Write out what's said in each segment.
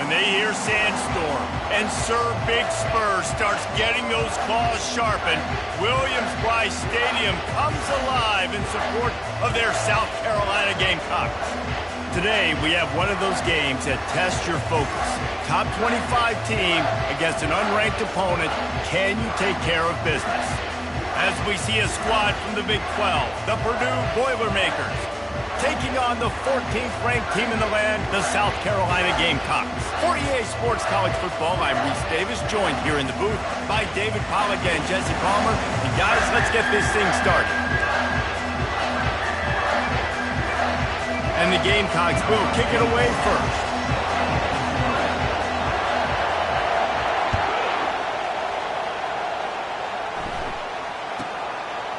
when they hear Sandstorm and Sir Big Spur starts getting those claws sharpened, Williams-Brice Stadium comes alive in support of their South Carolina Gamecocks. Today, we have one of those games that tests your focus. Top 25 team against an unranked opponent. Can you take care of business? As we see a squad from the Big 12, the Purdue Boilermakers, taking on the 14th ranked team in the land, the South Carolina Gamecocks. For EA Sports College Football, I'm Reese Davis, joined here in the booth by David Pollack and Jesse Palmer. And guys, let's get this thing started. And the Gamecocks will kick it away first.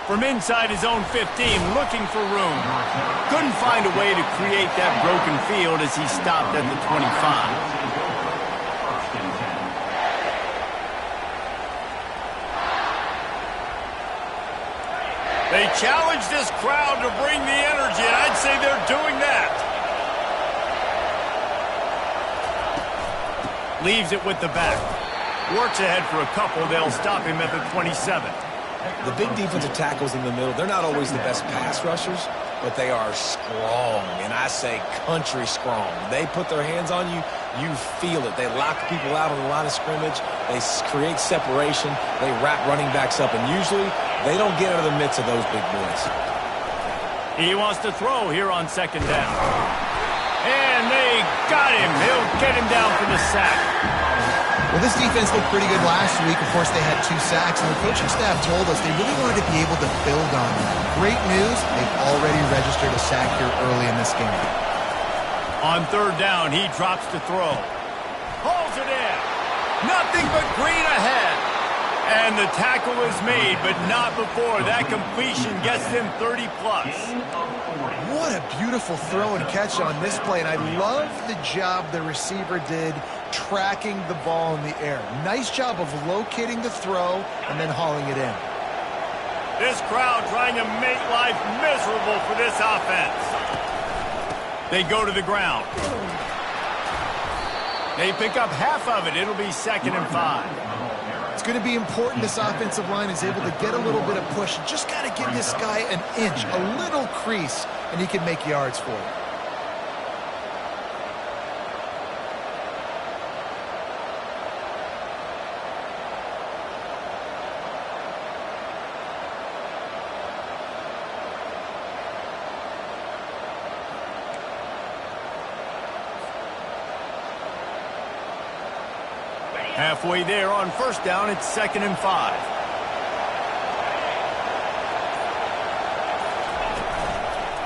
From inside his own 15, looking for room. Couldn't find a way to create that broken field as he stopped at the 25. They challenge this crowd to bring the energy, and I'd say they're doing that. Leaves it with the back. Works ahead for a couple. They'll stop him at the 27. The big defensive tackles in the middle, they're not always the best pass rushers, but they are strong, and I say country strong. They put their hands on you, you feel it. They lock people out on the line of scrimmage. They create separation. They wrap running backs up, and usually they don't get out of the midst of those big boys. He wants to throw here on second down. And they got him. He'll get him down for the sack. Well, this defense looked pretty good last week. Of course, they had 2 sacks, and the coaching staff told us they really wanted to be able to build on that. Great news, they've already registered a sack here early in this game. On third down, he drops to throw. Pulls it in. Nothing but green ahead. And the tackle is made, but not before that completion gets them 30+. What a beautiful throw and catch on this play, and I love the job the receiver did tracking the ball in the air. Nice job of locating the throw and then hauling it in. This crowd trying to make life miserable for this offense. They go to the ground. They pick up half of it. It'll be 2nd and 5. It's going to be important this offensive line is able to get a little bit of push. Just got to give this guy an inch, a little crease, and he can make yards for it. Halfway there on first down, it's 2nd and 5.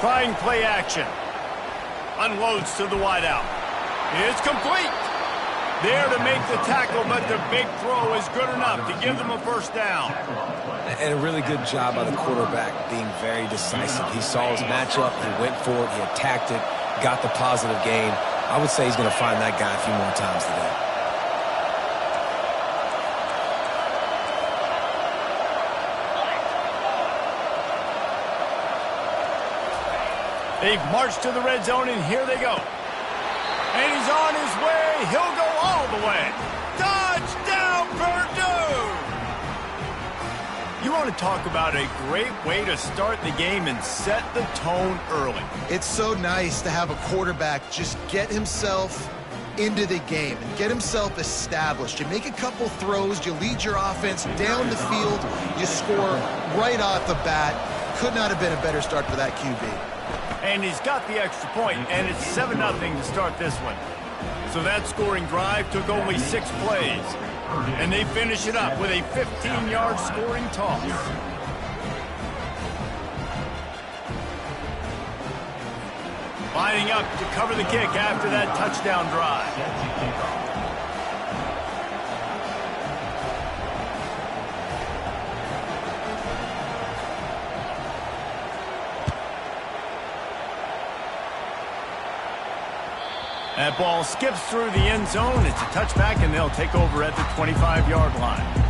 Trying play action. Unloads to the wideout. It's complete. There to make the tackle, but the big throw is good enough to give them a first down. And a really good job by the quarterback being very decisive. He saw his matchup, he went for it, he attacked it, got the positive gain. I would say he's going to find that guy a few more times today. They've marched to the red zone, and here they go. And he's on his way. He'll go all the way. Touchdown, Purdue! You want to talk about a great way to start the game and set the tone early. It's so nice to have a quarterback just get himself into the game and get himself established. You make a couple throws, you lead your offense down the field, you score right off the bat. Could not have been a better start for that QB. And he's got the extra point, and it's 7-0 to start this one. So that scoring drive took only 6 plays. And they finish it up with a 15-yard scoring toss. Lining up to cover the kick after that touchdown drive. That ball skips through the end zone. It's a touchback, and they'll take over at the 25-yard line.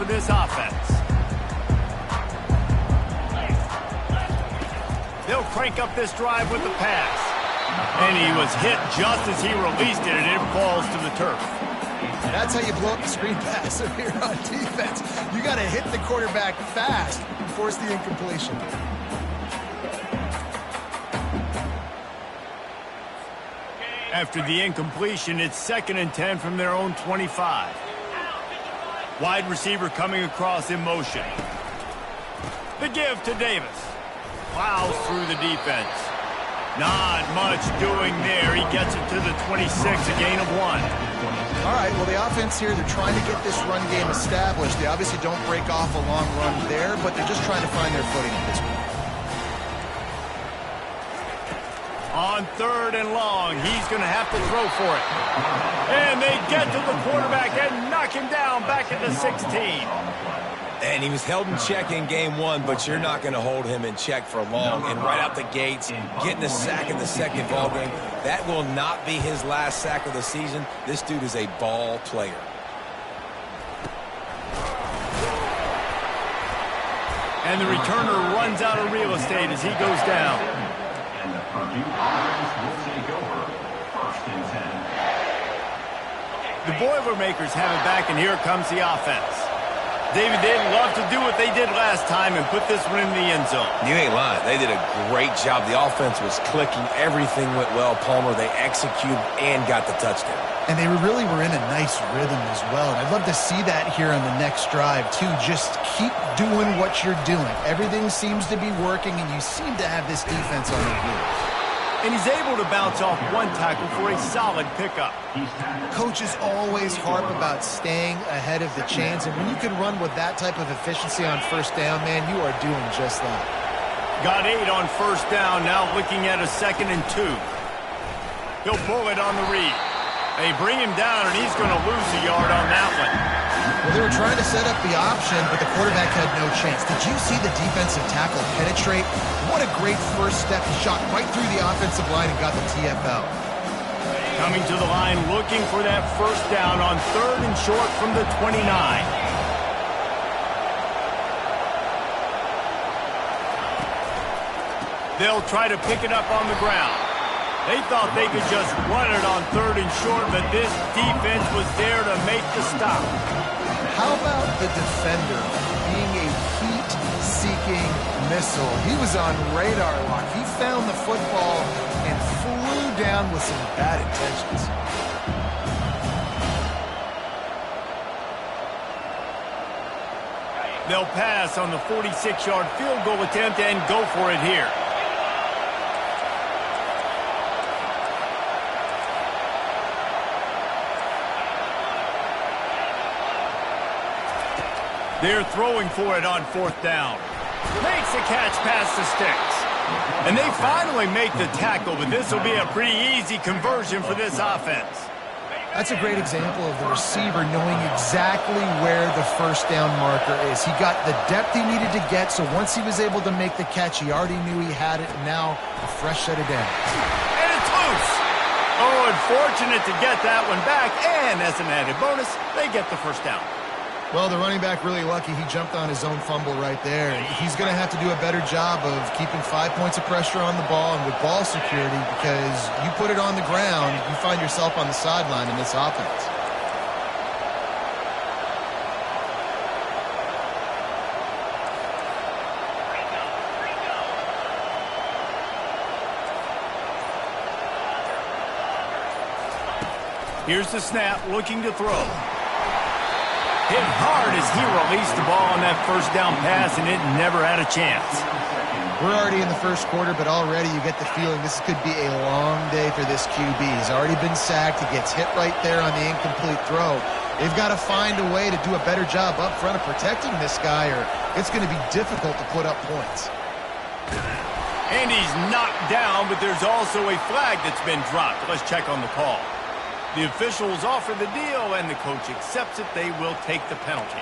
this offense. They'll crank up this drive with the pass. And he was hit just as he released it, and it falls to the turf. That's how you blow up the screen pass if you're on defense. You got to hit the quarterback fast and force the incompletion. After the incompletion, it's 2nd and 10 from their own 25. Wide receiver coming across in motion. The give to Davis. Plows through the defense. Not much doing there. He gets it to the 26, a gain of 1. All right, well, the offense here, they're trying to get this run game established. They obviously don't break off a long run there, but they're just trying to find their footing at this point. On 3rd and long, he's going to have to throw for it. And they get to the quarterback and knock him down back at the 16. And he was held in check in game 1, but you're not going to hold him in check for long. And right out the gates, getting a sack in the second ball game, that will not be his last sack of the season. This dude is a ball player. And the returner runs out of real estate as he goes down. And the Purdue offense will take over 1st and 10. The Boilermakers have it back, and here comes the offense. David, they'd love to do what they did last time and put this one in the end zone. You ain't lying. They did a great job. The offense was clicking. Everything went well, Palmer. They executed and got the touchdown. And they really were in a nice rhythm as well. And I'd love to see that here on the next drive, too. Just keep doing what you're doing. Everything seems to be working, and you seem to have this defense on their heels. And he's able to bounce off one tackle for a solid pickup. Coaches always harp about staying ahead of the chains, and when you can run with that type of efficiency on 1st down, man, you are doing just that. Got 8 on 1st down, now looking at a 2nd and 2. He'll pull it on the read. They bring him down, and he's going to lose a yard on that one. Well, they were trying to set up the option, but the quarterback had no chance. Did you see the defensive tackle penetrate? What a great first step. He shot right through the offensive line and got the TFL. Coming to the line, looking for that 1st down on 3rd and short from the 29. They'll try to pick it up on the ground. They thought they could just run it on 3rd and short, but this defense was there to make the stop. How about the defender being a heat-seeking missile? He was on radar lock. He found the football and flew down with some bad intentions. They'll pass on the 46-yard field goal attempt and go for it here. They're throwing for it on 4th down. Makes the catch past the sticks. And they finally make the tackle, but this will be a pretty easy conversion for this offense. That's a great example of the receiver knowing exactly where the 1st down marker is. He got the depth he needed to get, so once he was able to make the catch, he already knew he had it, and now a fresh set of downs. And it's loose. Oh, unfortunate to get that one back, and as an added bonus, they get the 1st down. Well, the running back really lucky. He jumped on his own fumble right there. And he's going to have to do a better job of keeping 5 points of pressure on the ball and with ball security, because you put it on the ground, you find yourself on the sideline in this offense. Here's the snap, looking to throw. Hit hard as he released the ball on that 1st down pass, and it never had a chance. We're already in the 1st quarter, but already you get the feeling this could be a long day for this QB. He's already been sacked. He gets hit right there on the incomplete throw. They've got to find a way to do a better job up front of protecting this guy, or it's going to be difficult to put up points. And he's knocked down, but there's also a flag that's been dropped. Let's check on the call. The officials offer the deal, and the coach accepts it. They will take the penalty.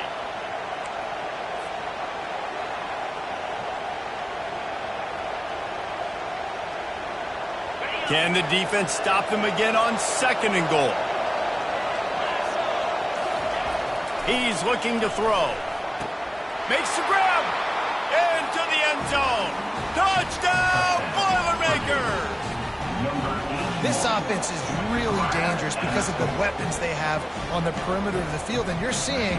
Can the defense stop them again on 2nd and goal? He's looking to throw. Makes the grab. Into the end zone. Touchdown, Boilermakers! This offense is really dangerous because of the weapons they have on the perimeter of the field. And you're seeing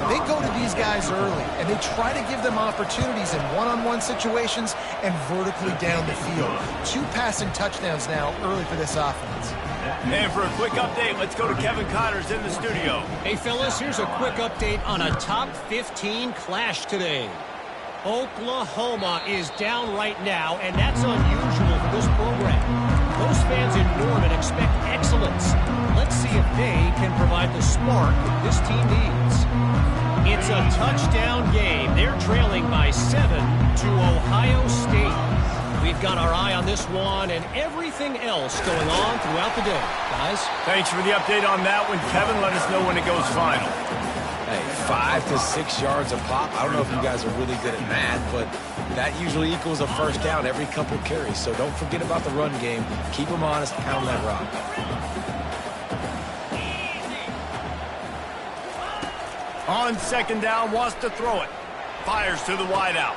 they go to these guys early, and they try to give them opportunities in one-on-one situations and vertically down the field. 2 passing touchdowns now early for this offense. And for a quick update, let's go to Kevin Connors in the studio. Hey, fellas, here's a quick update on a top 15 clash today. Oklahoma is down right now, and that's unusual for this program. Most fans in Norman expect excellence. Let's see if they can provide the spark that this team needs. It's a touchdown game. They're trailing by 7 to Ohio State. We've got our eye on this one and everything else going on throughout the day. Guys? Thanks for the update on that one, Kevin. Let us know when it goes final. Hey, 5 to 6 yards a pop. I don't know if you guys are really good at math, but that usually equals a first down every couple carries. So don't forget about the run game. Keep them honest, pound that rock. On second down, wants to throw it. Fires to the wideout.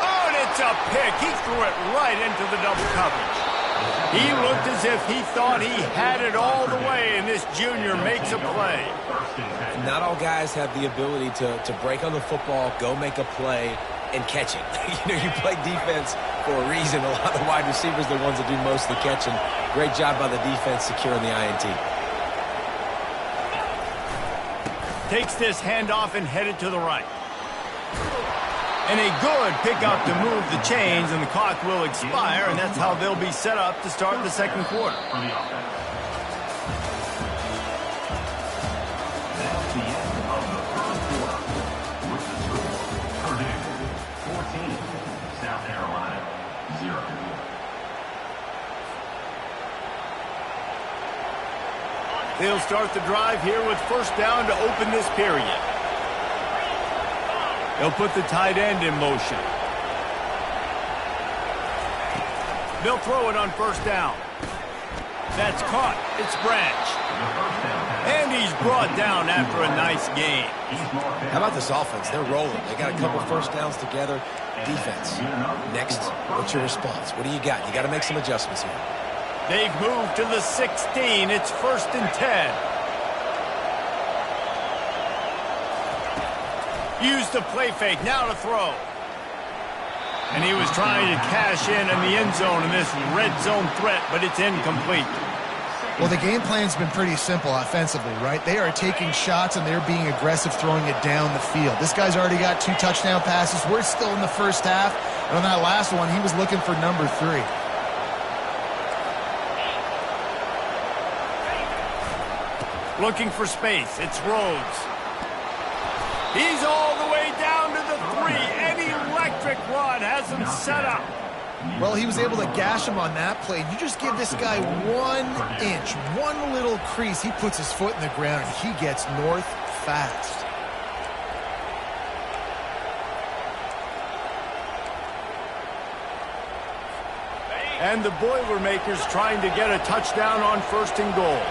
Oh, and it's a pick. He threw it right into the double coverage. He looked as if he thought he had it all the way, and this junior makes a play. Not all guys have the ability to break on the football, go make a play, and catch it. You play defense for a reason. A lot of the wide receivers are the ones that do most of the catching. Great job by the defense securing the INT. Takes this handoff and headed to the right. And a good pickup to move the chains, and the clock will expire, and that's how they'll be set up to start the second quarter. For the offense. That's the end of the first quarter. With the score, Purdue 14, South Carolina 0. They'll start the drive here with first down to open this period. They'll put the tight end in motion. They'll throw it on first down. That's caught. It's Branch. And he's brought down after a nice gain. How about this offense? They're rolling. They got a couple first downs together. Defense. Next, what's your response? What do you got? You got to make some adjustments here. They've moved to the 16. It's 1st and 10. Use the play fake, now to throw. And he was trying to cash in the end zone in this red zone threat, but it's incomplete. Well, the game plan's been pretty simple offensively, right? They are taking shots, and they're being aggressive throwing it down the field. This guy's already got 2 touchdown passes. We're still in the first half. And on that last one, he was looking for number 3. Looking for space. It's Rhodes. He's all the way down to the 3. An electric run has him set up. Well, he was able to gash him on that play. You just give this guy 1 inch, one little crease. He puts his foot in the ground, and he gets north fast. And the Boilermakers trying to get a touchdown on 1st and goal.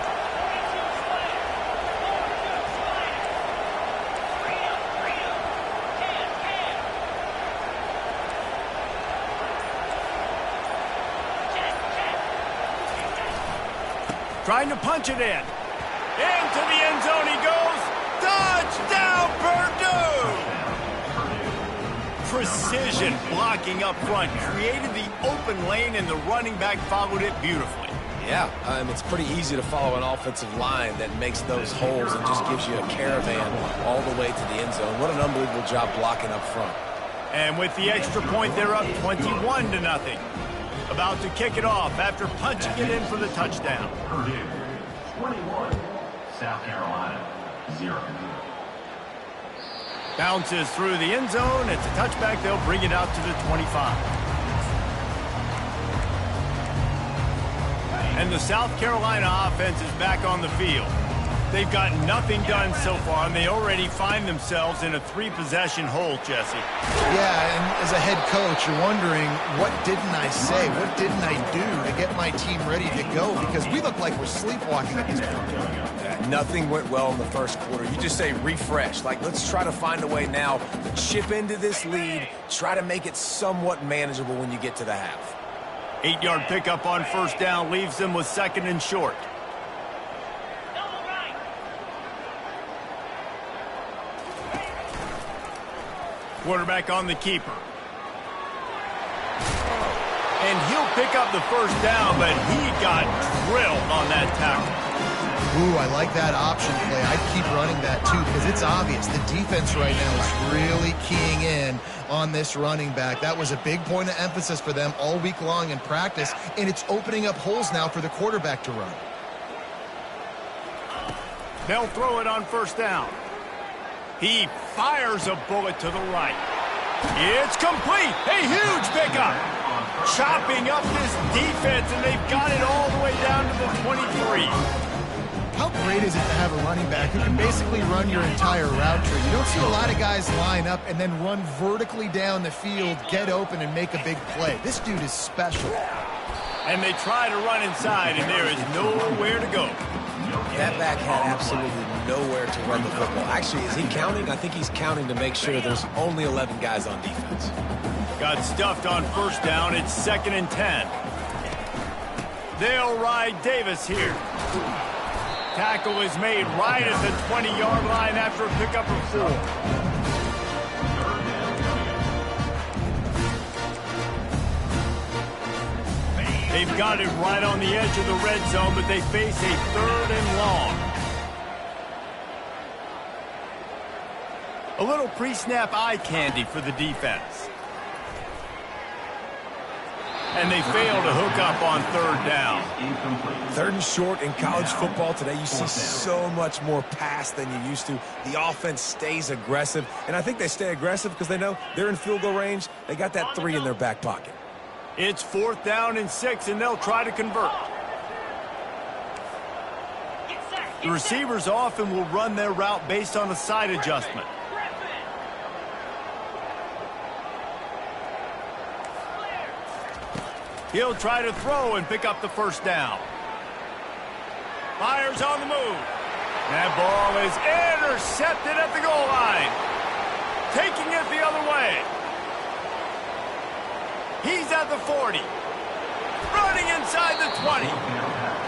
Trying to punch it in. Into the end zone he goes. Touchdown, Purdue! Precision blocking up front. Created the open lane, and the running back followed it beautifully. Yeah, it's pretty easy to follow an offensive line that makes those holes and just gives you a caravan all the way to the end zone. What an unbelievable job blocking up front. And with the extra point, they're up 21-0. About to kick it off after punching it in for the touchdown. Purdue 21, South Carolina 0. Bounces through the end zone. It's a touchback. They'll bring it out to the 25. And the South Carolina offense is back on the field. They've got nothing done so far, and they already find themselves in a 3-possession hole, Jesse. Yeah, and as a head coach, you're wondering, what didn't I say? What didn't I do to get my team ready to go? Because we look like we're sleepwalking at this point. Nothing went well in the first quarter. You just say refresh. Like, let's try to find a way now to chip into this lead, try to make it somewhat manageable when you get to the half. 8-yard pickup on first down leaves them with 2nd and short. Quarterback on the keeper. And he'll pick up the first down, but he got drilled on that tackle. Ooh, I like that option play. I'd keep running that too because it's obvious the defense right now is really keying in on this running back. That was a big point of emphasis for them all week long in practice, and it's opening up holes now for the quarterback to run. They'll throw it on first down. He fires a bullet to the right. It's complete. A huge pickup. Chopping up this defense, and they've got it all the way down to the 23. How great is it to have a running back who can basically run your entire route tree? You don't see a lot of guys line up and then run vertically down the field, get open, and make a big play. This dude is special. And they try to run inside, and there is nowhere to go. That back had absolutely nowhere to run the football. Actually, is he counting? I think he's counting to make sure there's only 11 guys on defense. Got stuffed on first down. It's 2nd and 10. They'll ride Davis here. Tackle is made right at the 20-yard line after a pickup of 4. They've got it right on the edge of the red zone, but they face a 3rd and long. A little pre-snap eye candy for the defense. And they fail to hook up on 3rd down. 3rd and short in college football today, you see so much more pass than you used to. The offense stays aggressive, and I think they stay aggressive because they know they're in field goal range. They got that 3 in their back pocket. It's 4th down and 6, and they'll try to convert. The receivers often will run their route based on a side adjustment. He'll try to throw and pick up the first down. Fires on the move. That ball is intercepted at the goal line. Taking it the other way. He's at the 40. Running inside the 20.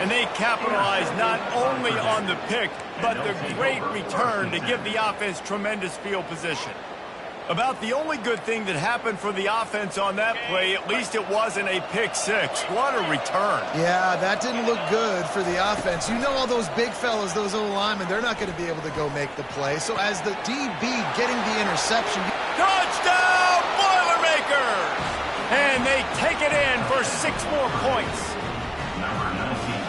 And they capitalize not only on the pick, but the great return to give the offense tremendous field position. About the only good thing that happened for the offense on that play, at least it wasn't a pick 6. What a return. Yeah, that didn't look good for the offense. You know all those big fellas, those O-linemen, they're not going to be able to go make the play. So as the DB getting the interception. Touchdown, Boilermakers! And they take it in for 6 more points.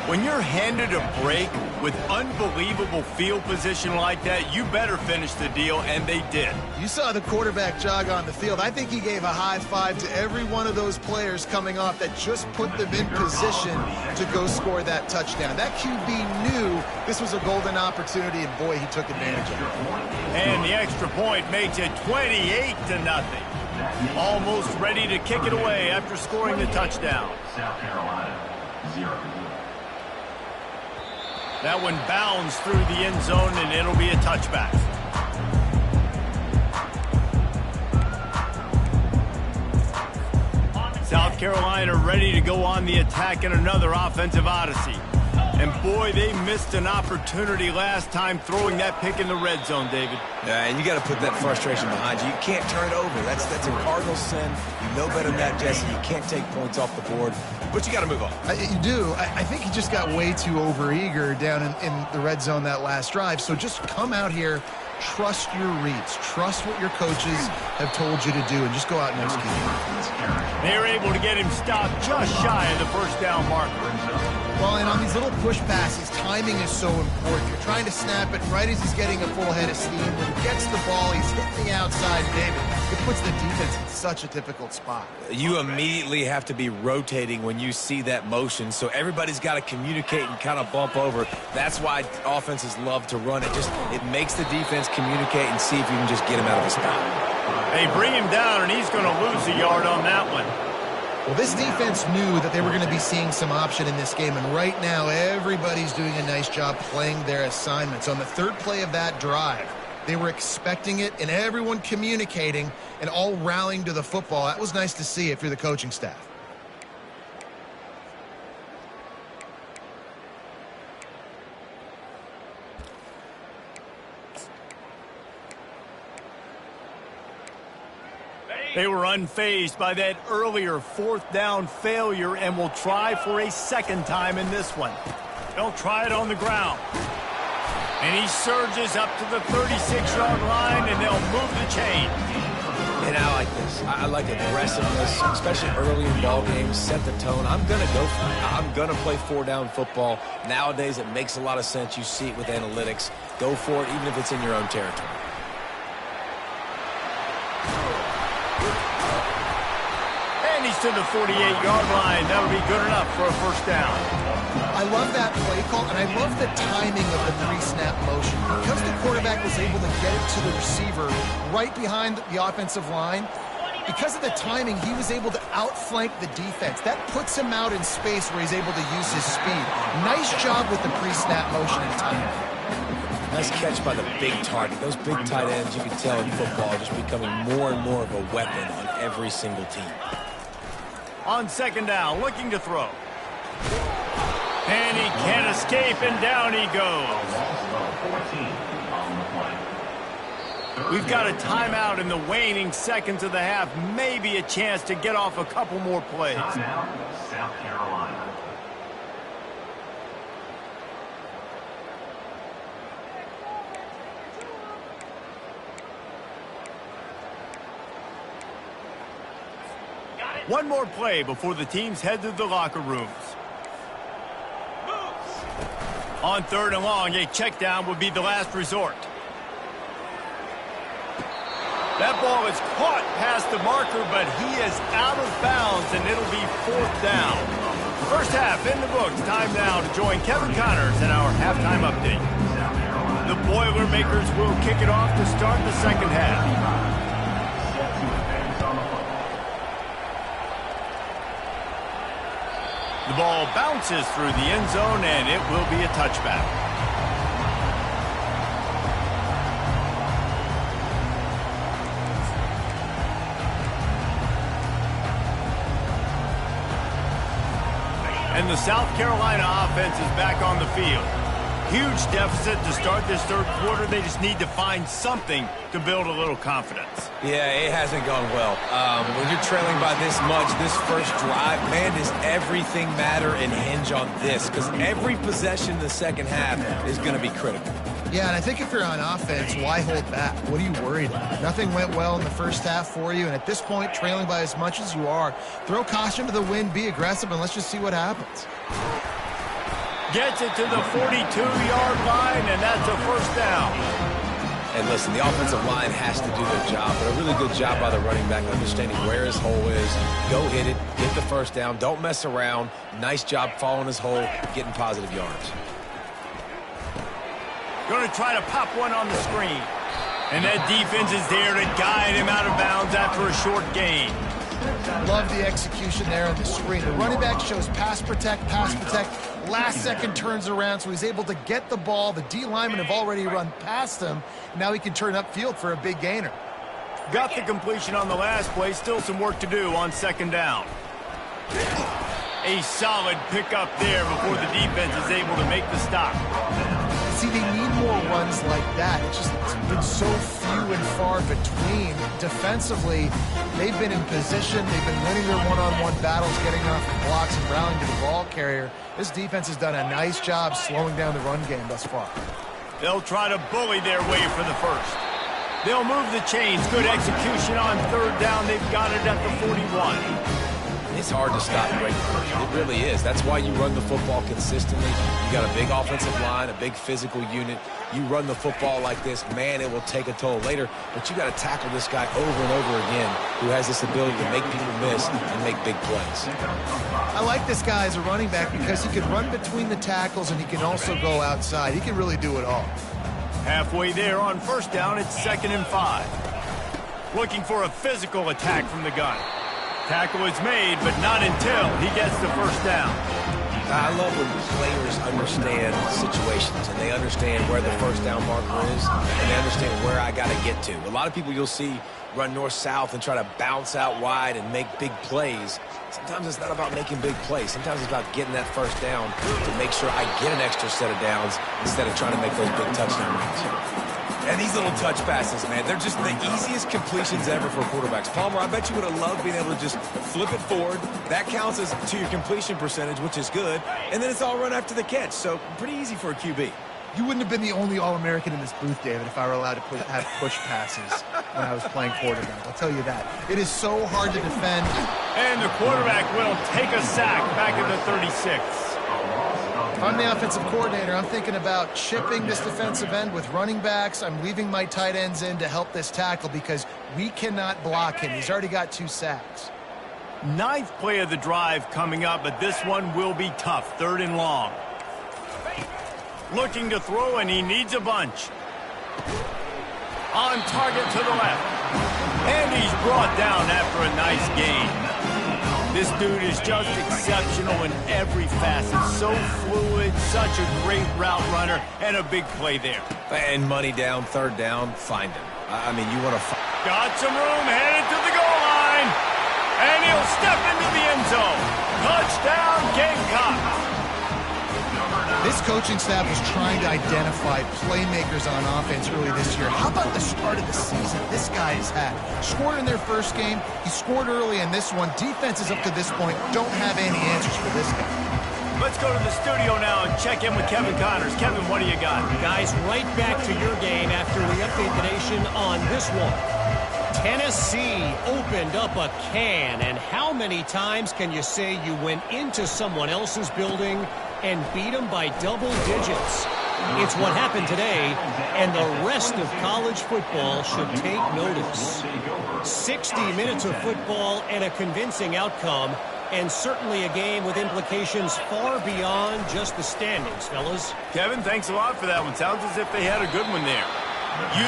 When you're handed a break with unbelievable field position like that, you better finish the deal, and they did. You saw the quarterback jog on the field. I think he gave a high five to every one of those players coming off that just put them in position to go score that touchdown. That QB knew this was a golden opportunity, and boy, he took advantage of it. And the extra point makes it 28-0. Almost ready to kick it away after scoring the touchdown. South Carolina, 0-0. That one bounds through the end zone, and it'll be a touchback. South Carolina ready to go on the attack in another offensive odyssey. And boy, they missed an opportunity last time throwing that pick in the red zone, David. And you got to put that frustration behind you. You can't turn it over. That's a cardinal sin. You know better than that, Jesse. You can't take points off the board. But you got to move on. You do. I think he just got way too overeager down in the red zone that last drive. So just come out here, trust your reads, trust what your coaches have told you to do, and just go out and execute. They're able to get him stopped just shy of the first down marker. Well, and on these little push passes, timing is so important. You're trying to snap it right as he's getting a full head of steam. When he gets the ball, he's hitting the outside, David. It puts the defense in such a difficult spot. You immediately have to be rotating when you see that motion, so everybody's got to communicate and kind of bump over. That's why offenses love to run it. It makes the defense communicate and see if you can just get him out of the spot. They bring him down, and he's going to lose a yard on that one. Well, this defense knew that they were going to be seeing some option in this game, and right now everybody's doing a nice job playing their assignments. On the third play of that drive, they were expecting it, and everyone communicating and all rallying to the football. That was nice to see if you're the coaching staff. They were unfazed by that earlier fourth down failure and will try for a second time in this one. They'll try it on the ground. And he surges up to the 36-yard line, and they'll move the chain. And I like this. I like aggressiveness, especially early in ball games. Set the tone. I'm going to go for it. I'm going to play four-down football. Nowadays, it makes a lot of sense. You see it with analytics. Go for it, even if it's in your own territory. And he's to the 48-yard line. That'll be good enough for a first down. I love that play call, and I love the timing of the pre-snap motion. Because the quarterback was able to get it to the receiver right behind the offensive line, because of the timing, he was able to outflank the defense. That puts him out in space where he's able to use his speed. Nice job with the pre-snap motion and timing. Nice catch by the big target. Those big tight ends, you can tell in football, are just becoming more and more of a weapon on every single team. On second down, looking to throw. And he can't escape, and down he goes. We've got a timeout in the waning seconds of the half. Maybe a chance to get off a couple more plays. Timeout, South Carolina. One more play before the teams head to the locker rooms. On third and long, a check down would be the last resort. That ball is caught past the marker, but he is out of bounds, and it'll be fourth down. First half in the books. Time now to join Kevin Connors in our halftime update. The Boilermakers will kick it off to start the second half. The ball bounces through the end zone, and it will be a touchback. And the South Carolina offense is back on the field. Huge deficit to start this third quarter. They just need to find something to build a little confidence. Yeah, it hasn't gone well. When you're trailing by this much, this first drive, man, does everything matter and hinge on this? Because every possession in the second half is going to be critical. Yeah, and I think if you're on offense, why hold back? What are you worried about? Nothing went well in the first half for you, and at this point, trailing by as much as you are, throw caution to the wind, be aggressive, and let's just see what happens. Gets it to the 42-yard line, and that's a first down. And listen, the offensive line has to do their job, but a really good job by the running back understanding where his hole is. Go hit it, get the first down, don't mess around. Nice job following his hole, getting positive yards. Going to try to pop one on the screen. And that defense is there to guide him out of bounds after a short gain. Love the execution there on the screen. The running back shows pass protect, last second turns around, so he's able to get the ball. The D linemen have already run past him. Now he can turn upfield for a big gainer. Got the completion on the last play. Still some work to do on second down. A solid pickup there before the defense is able to make the stop. See, they need more runs like that. It's been so few and far between. Defensively, they've been in position. They've been winning their one-on-one battles, getting off the blocks and rallying to the ball carrier. This defense has done a nice job slowing down the run game thus far. They'll try to bully their way for the first. They'll move the chains. Good execution on third down. They've got it at the 41. It's hard to stop great commercial. It really is. That's why you run the football consistently. You got a big offensive line, a big physical unit. You run the football like this, man, it will take a toll later. But you got to tackle this guy over and over again who has this ability to make people miss and make big plays. I like this guy as a running back because he can run between the tackles and he can also go outside. He can really do it all. Halfway there on first down, it's 2nd and 5. looking for a physical attack from the gun. Tackle is made, but not until he gets the first down. I love when players understand situations and they understand where the first down marker is and they understand where I got to get to. A lot of people you'll see run north-south and try to bounce out wide and make big plays. Sometimes it's not about making big plays. Sometimes it's about getting that first down to make sure I get an extra set of downs instead of trying to make those big touchdown runs. And these little touch passes, man, they're just the easiest completions ever for quarterbacks. Palmer, I bet you would have loved being able to just flip it forward. That counts as to your completion percentage, which is good. And then it's all run after the catch. So pretty easy for a QB. You wouldn't have been the only All-American in this booth, David, if I were allowed to have push passes when I was playing quarterback. I'll tell you that. It is so hard to defend. And the quarterback will take a sack back at the 36. If I'm the offensive coordinator, I'm thinking about chipping this defensive end with running backs. I'm leaving my tight ends in to help this tackle because we cannot block him. He's already got 2 sacks. 9th play of the drive coming up, but this one will be tough. 3rd and long. Looking to throw, and he needs a bunch. On target to the left. And he's brought down after a nice gain. This dude is just exceptional in every facet. So fluid, such a great route runner, and a big play there. And money down, 3rd down, find him. I mean, you want to Got some room, headed to the goal line. And he'll step into the end zone. Touchdown, Gamecocks. This coaching staff was trying to identify playmakers on offense early this year. How about the start of the season this guy has had? Scored in their first game. He scored early in this one. Defenses up to this point don't have any answers for this guy. Let's go to the studio now and check in with Kevin Connors. Kevin, what do you got? Guys, right back to your game after we update the nation on this one. Tennessee opened up a can, and how many times can you say you went into someone else's building and beat them by double digits? It's what happened today, and the rest of college football should take notice. 60 minutes of football and a convincing outcome, and certainly a game with implications far beyond just the standings, fellas. Kevin, thanks a lot for that one. Sounds as if they had a good one there.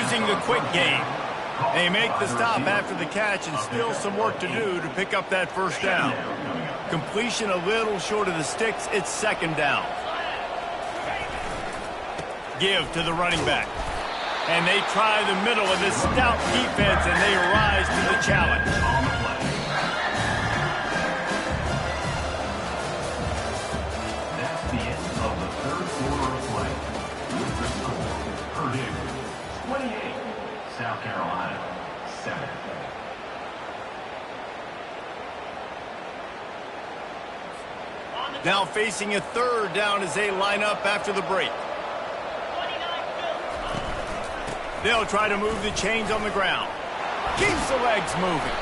Using the quick game. They make the stop after the catch, and still some work to do to pick up that first down. Completion a little short of the sticks. It's 2nd down. Give to the running back. And they try the middle of this stout defense, and they rise to the challenge. That's the end of the 3rd quarter of play. With the score, Purdue 28, South Carolina 7. Now facing a 3rd down as they line up after the break. They'll try to move the chains on the ground. Keeps the legs moving.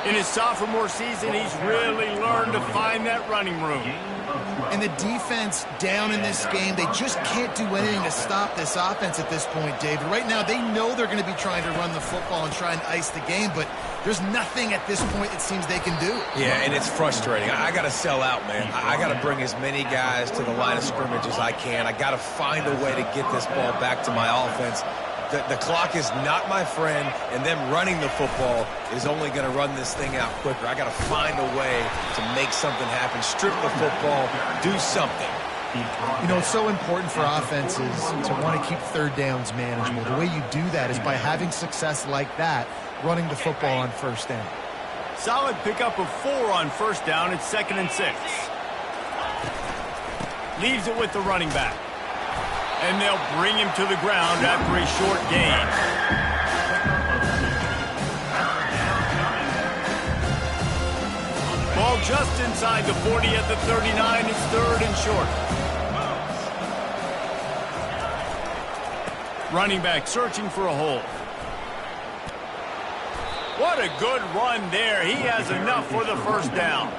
In his sophomore season, he's really learned to find that running room. And the defense down in this game, they just can't do anything to stop this offense at this point, David. Right now, they know they're going to be trying to run the football and try and ice the game, but there's nothing at this point it seems they can do. Yeah, and it's frustrating. I got to sell out, man. I got to bring as many guys to the line of scrimmage as I can. I got to find a way to get this ball back to my offense. The clock is not my friend, and them running the football is only going to run this thing out quicker. I got to find a way to make something happen, strip the football, do something. You know, it's so important for offenses to want to keep 3rd downs manageable. The way you do that is by having success like that, running the football on 1st down. Solid pickup of 4 on 1st down. It's 2nd and 6. Leaves it with the running back. And they'll bring him to the ground after a short gain. Ball just inside the 40 at the 39. It's 3rd and short. Running back searching for a hole. What a good run there. He has enough for the first down.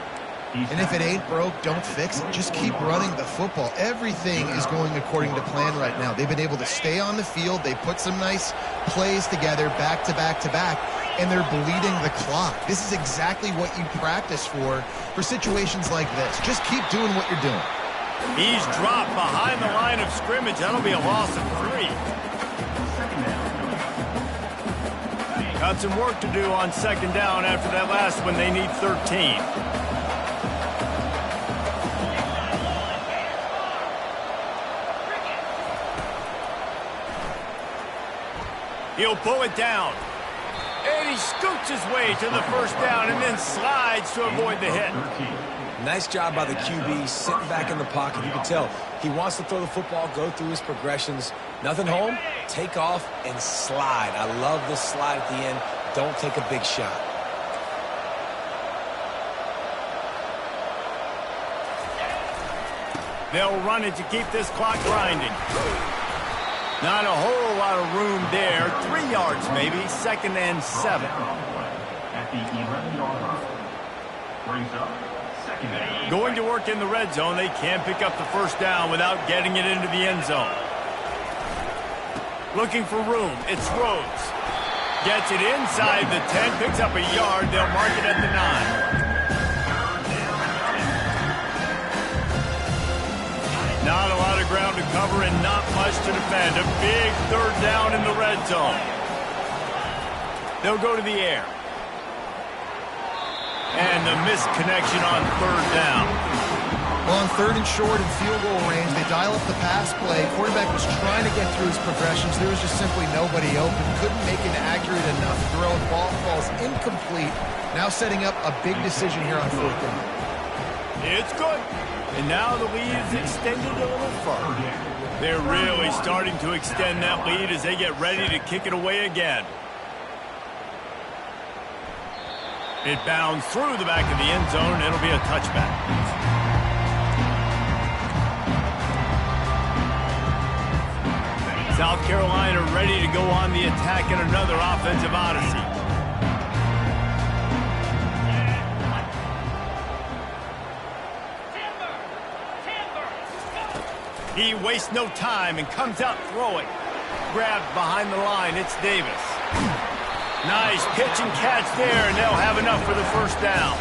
And if it ain't broke, don't fix it. Just keep running the football. Everything is going according to plan right now. They've been able to stay on the field. They put some nice plays together back to back to back, and they're bleeding the clock. This is exactly what you practice for situations like this. Just keep doing what you're doing. He's dropped behind the line of scrimmage. That'll be a loss of 3. Got some work to do on second down after that last one. They need 13. He'll pull it down. And he scoots his way to the first down and then slides to avoid the hit. Nice job by the QB, sitting back in the pocket. You can tell he wants to throw the football, go through his progressions. Nothing home, take off and slide. I love this slide at the end. Don't take a big shot. They'll run it to keep this clock grinding. Not a whole lot of room there. 3 yards maybe. 2nd and 7. At the 11-yard line. Brings up 2nd down. Going to work in the red zone. They can't pick up the first down without getting it into the end zone. Looking for room. It's Rhodes. Gets it inside the 10. Picks up a yard. They'll mark it at the 9. Not a lot of ground to cover and not much to defend. A big 3rd down in the red zone. They'll go to the air. And the missed connection on 3rd down. Well, on 3rd and short and field goal range, they dial up the pass play. Quarterback was trying to get through his progressions. There was just simply nobody open. Couldn't make an accurate enough throw. The ball falls incomplete. Now setting up a big decision here on 4th down. It's good. And now the lead is extended a little further. They're really starting to extend that lead as they get ready to kick it away again. It bounds through the back of the end zone. It'll be a touchback. South Carolina ready to go on the attack in another offensive odyssey. He wastes no time and comes out throwing. Grabbed behind the line. It's Davis. Nice pitch and catch there, and they'll have enough for the first down.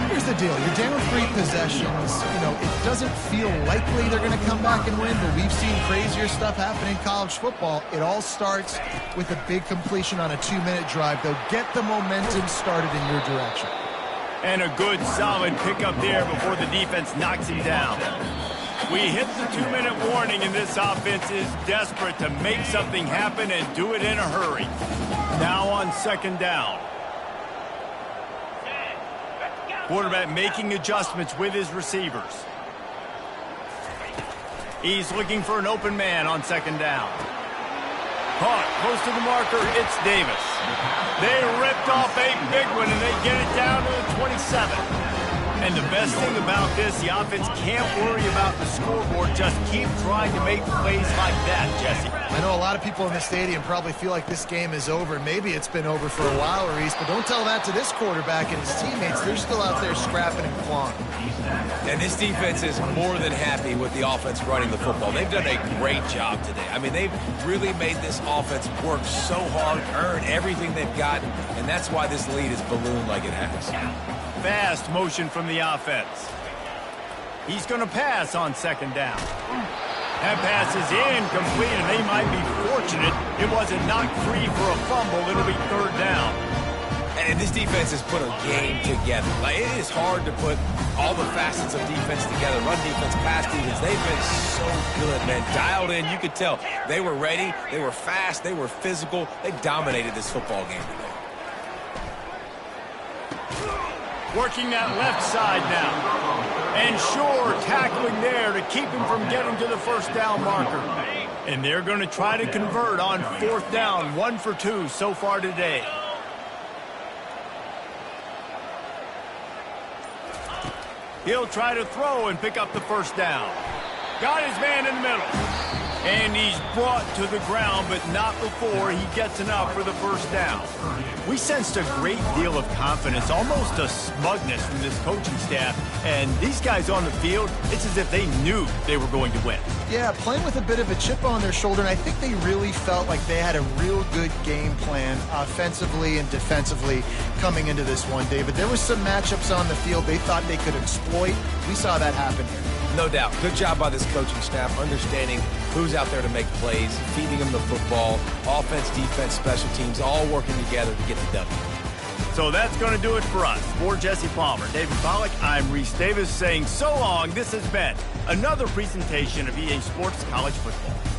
Here's the deal. You're down 3 possessions. You know, it doesn't feel likely they're going to come back and win, but we've seen crazier stuff happen in college football. It all starts with a big completion on a 2-minute drive. They'll get the momentum started in your direction. And a good, solid pickup there before the defense knocks him down. We hit the 2-minute warning, and this offense is desperate to make something happen and do it in a hurry. Now on 2nd down. Quarterback making adjustments with his receivers. He's looking for an open man on 2nd down. Caught close to the marker, it's Davis. They ripped off a big one, and they get it down to the 27. And the best thing about this, the offense can't worry about the scoreboard. Just keep trying to make plays like that, Jesse. I know a lot of people in the stadium probably feel like this game is over. Maybe it's been over for a while, Reese, but don't tell that to this quarterback and his teammates. They're still out there scrapping and clawing. And this defense is more than happy with the offense running the football. They've done a great job today. I mean, they've really made this offense work so hard, earn everything they've got, and that's why this lead is ballooned like it has. Fast motion from the offense. He's going to pass on 2nd down. That pass is incomplete, and they might be fortunate it wasn't knocked free for a fumble. It'll be 3rd down. And this defense has put a game together. Like, it is hard to put all the facets of defense together. Run defense, pass defense. They've been so good, man. Dialed in, you could tell. They were ready. They were fast. They were physical. They dominated this football game today. Working that left side now. And Shore tackling there to keep him from getting to the first down marker. And they're going to try to convert on 4th down. 1 for 2 so far today. He'll try to throw and pick up the first down. Got his man in the middle. And he's brought to the ground, but not before he gets enough for the first down. We sensed a great deal of confidence, almost a smugness from this coaching staff. And these guys on the field, it's as if they knew they were going to win. Yeah, playing with a bit of a chip on their shoulder, and I think they really felt like they had a real good game plan offensively and defensively coming into this one, David. There were some matchups on the field they thought they could exploit. We saw that happen here. No doubt. Good job by this coaching staff, understanding who's out there to make plays, feeding them the football, offense, defense, special teams, all working together to get the W. So that's going to do it for us. For Jesse Palmer, David Pollack, I'm Reese Davis saying so long. This has been another presentation of EA Sports College Football.